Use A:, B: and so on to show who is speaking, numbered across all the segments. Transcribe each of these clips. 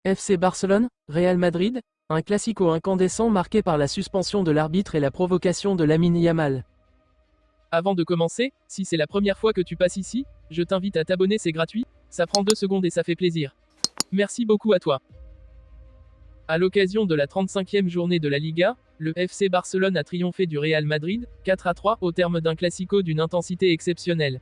A: FC Barcelone, Real Madrid, un classico incandescent marqué par la suspension de l'arbitre et la provocation de Lamine Yamal.
B: Avant de commencer, si c'est la première fois que tu passes ici, je t'invite à t'abonner, c'est gratuit, ça prend 2 secondes et ça fait plaisir. Merci beaucoup à toi. À l'occasion de la 35e journée de la Liga, le FC Barcelone a triomphé du Real Madrid, 4-3, au terme d'un classico d'une intensité exceptionnelle.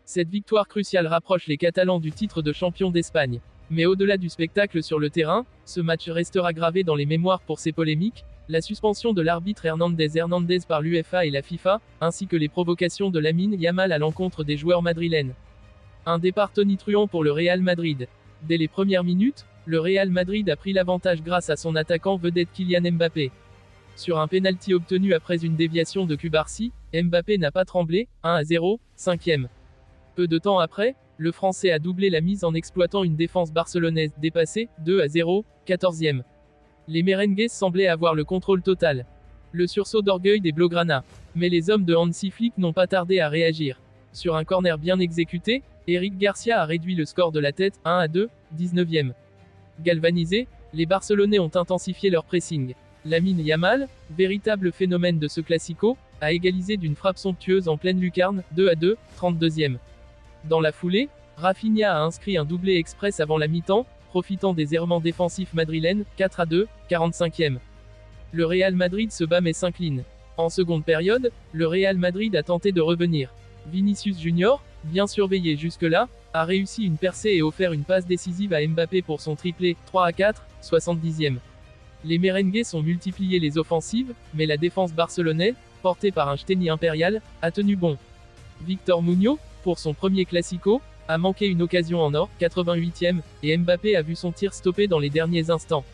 B: Cette victoire cruciale rapproche les Catalans du titre de champion d'Espagne. Mais au-delà du spectacle sur le terrain, ce match restera gravé dans les mémoires pour ses polémiques, la suspension de l'arbitre Hernandez par l'UEFA et la FIFA, ainsi que les provocations de Lamine Yamal à l'encontre des joueurs madrilènes. Un départ tonitruant pour le Real Madrid. Dès les premières minutes, le Real Madrid a pris l'avantage grâce à son attaquant vedette Kylian Mbappé. Sur un pénalty obtenu après une déviation de Cubarsí, Mbappé n'a pas tremblé, 1-0, 5e. Peu de temps après, le Français a doublé la mise en exploitant une défense barcelonaise dépassée, 2-0, 14e. Les merengues semblaient avoir le contrôle total. Le sursaut d'orgueil des Blaugrana. Mais les hommes de Hansi Flick n'ont pas tardé à réagir. Sur un corner bien exécuté, Eric Garcia a réduit le score de la tête, 1-2, 19e. Galvanisés, les Barcelonais ont intensifié leur pressing. Lamine Yamal, véritable phénomène de ce classico, a égalisé d'une frappe somptueuse en pleine lucarne, 2-2, 32e. Dans la foulée, Rafinha a inscrit un doublé express avant la mi-temps, profitant des errements défensifs madrilènes, 4-2, 45e. Le Real Madrid se bat mais s'incline. En seconde période, le Real Madrid a tenté de revenir. Vinicius Junior, bien surveillé jusque-là, a réussi une percée et offert une passe décisive à Mbappé pour son triplé, 3-4, 70e. Les merengues ont multiplié les offensives, mais la défense barcelonaise, portée par un Ch'teni impérial, a tenu bon. Victor Muñoz, pour son premier classico, a manqué une occasion en or, 88e, et Mbappé a vu son tir stoppé dans les derniers instants.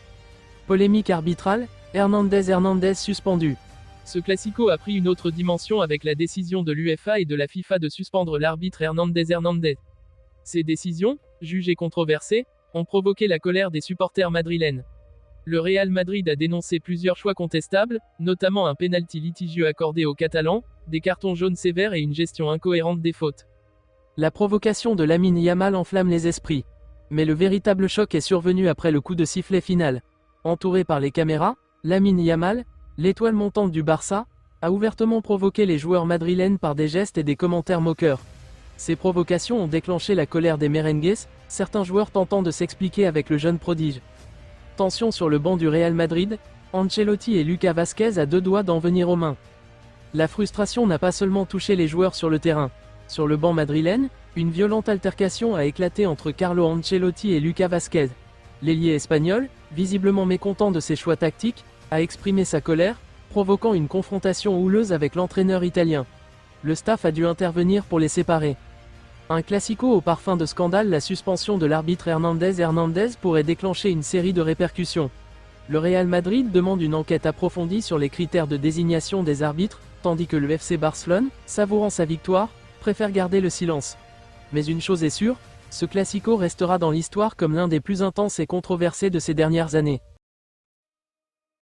A: Polémique arbitrale, Hernandez suspendu.
B: Ce classico a pris une autre dimension avec la décision de l'UEFA et de la FIFA de suspendre l'arbitre Hernandez. Ces décisions, jugées controversées, ont provoqué la colère des supporters madrilènes. Le Real Madrid a dénoncé plusieurs choix contestables, notamment un pénalty litigieux accordé aux Catalans, des cartons jaunes sévères et une gestion incohérente des fautes.
A: La provocation de Lamine Yamal enflamme les esprits. Mais le véritable choc est survenu après le coup de sifflet final. Entouré par les caméras, Lamine Yamal, l'étoile montante du Barça, a ouvertement provoqué les joueurs madrilènes par des gestes et des commentaires moqueurs. Ces provocations ont déclenché la colère des merengues, certains joueurs tentant de s'expliquer avec le jeune prodige. Tension sur le banc du Real Madrid, Ancelotti et Lucas Vázquez à deux doigts d'en venir aux mains. La frustration n'a pas seulement touché les joueurs sur le terrain. Sur le banc madrilène, une violente altercation a éclaté entre Carlo Ancelotti et Lucas Vázquez. L'ailier espagnol, visiblement mécontent de ses choix tactiques, a exprimé sa colère, provoquant une confrontation houleuse avec l'entraîneur italien. Le staff a dû intervenir pour les séparer. Un classico au parfum de scandale, la suspension de l'arbitre Hernandez pourrait déclencher une série de répercussions. Le Real Madrid demande une enquête approfondie sur les critères de désignation des arbitres, tandis que le FC Barcelone, savourant sa victoire, préfère garder le silence. Mais une chose est sûre, ce classico restera dans l'histoire comme l'un des plus intenses et controversés de ces dernières années.